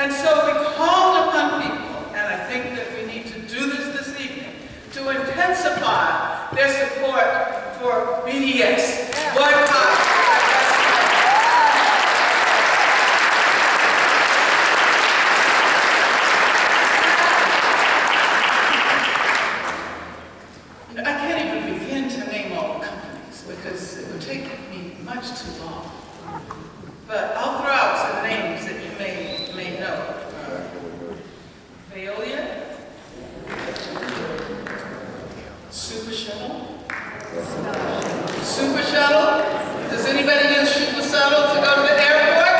And so we called upon people, and I think that we need to do this evening, to intensify their support for BDS. Boycott. I can't even begin to name all the companies because it would take me much too long. But I'll throw out some names that you may know. Veolia, Super Shuttle. Super Shuttle? Does anybody use Super Shuttle to go to the airport?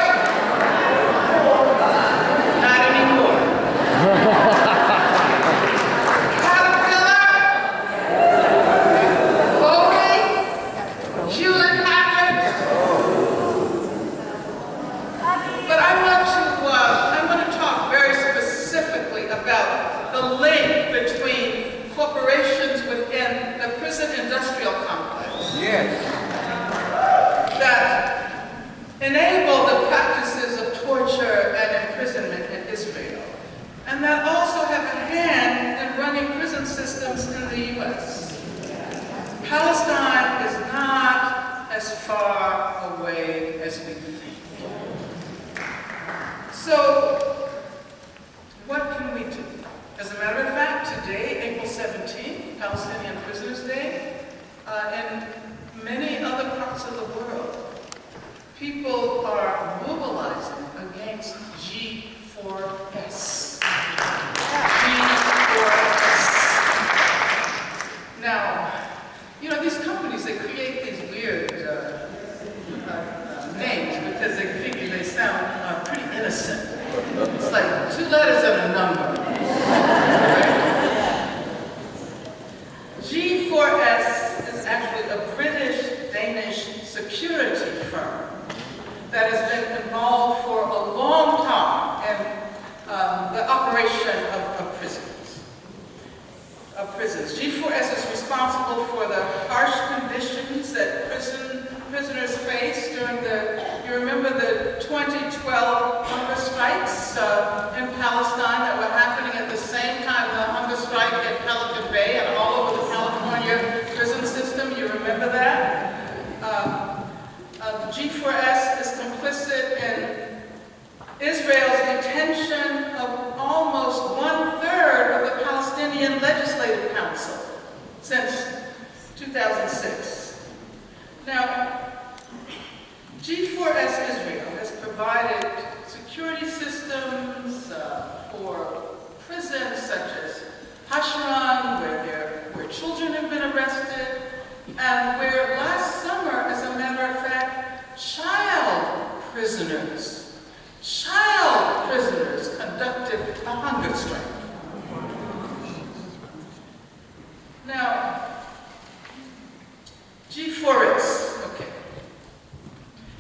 Not anymore. Caterpillar, Boeing, Hewlett Packard. But I want to talk very specifically about the link between corporations within the prison industrial complex. Yes. That enable the practices of torture and imprisonment in Israel, and that also have a hand in running prison systems in the U.S. Palestine is not as far away as we think. So, what can we do? As a matter of fact, today, April 17th, Palestinian Prisoners' Day, in many other parts of the world, people are mobilizing against G4S. G4S. Now, you know, these companies, they create these weird names because they figure they sound pretty innocent. It's like 2 letters and a number. G4S is actually a British-Danish security firm that has been involved for a long time in the operation of prisons. G4S is responsible for the harsh conditions that prisoners face during you remember the 2012 hunger strikes in Palestine that were happening at the same time the hunger strike at Pelican Bay and all over the California prison system. You remember that? G4S is complicit in Israel's detention of almost 1/3 of the Palestinian Legislative Council since 2006. Now, G4S Israel has provided security systems for prisons such as Hashran, where children have been arrested, and where last summer, as a matter of fact, child prisoners conducted a hunger strike. Now, G4S, okay.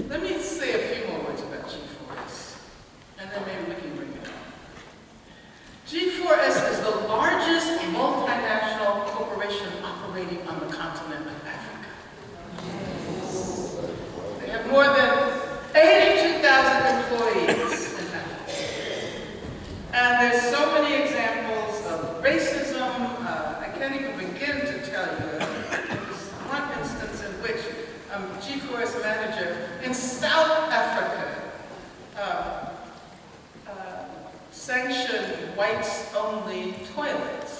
Let me say a few more words about G4S, and then maybe we can bring it on. G4S is the largest multinational corporation operating on the continent of Africa. They have more than 82,000 employees in Africa. And there's so many examples of racism, I can't even begin to tell you. There's one instance in which G4S manager in South Africa sanctioned whites-only toilets.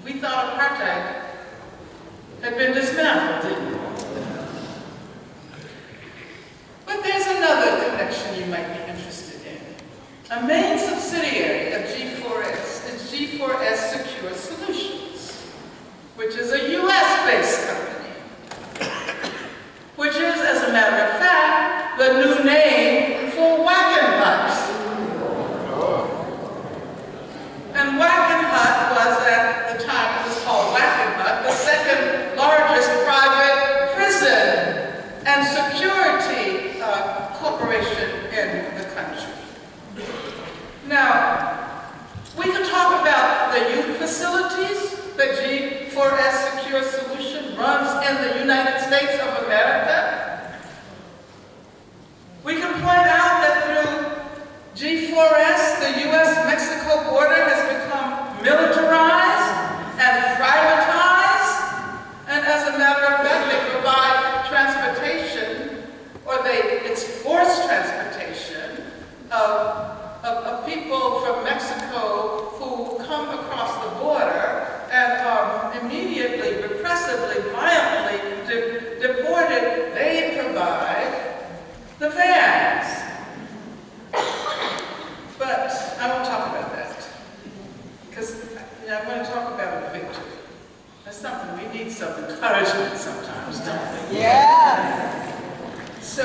We thought apartheid had been dismantled, didn't we? But there's another connection you might be interested in. A main subsidiary of G4S is G4S Secure Solutions, which is a US-based company, which is, as a matter of fact, the new name for Wackenhut. And Wackenhut was, at the time it was called Wackenhut, the second largest private prison and security corporation in the country. Now, we could talk about the youth facilities that G4S Secure Solution runs in the United States of America. We can point out that I'm going to talk about a victory. That's something, we need some encouragement sometimes, don't we? Yeah. So,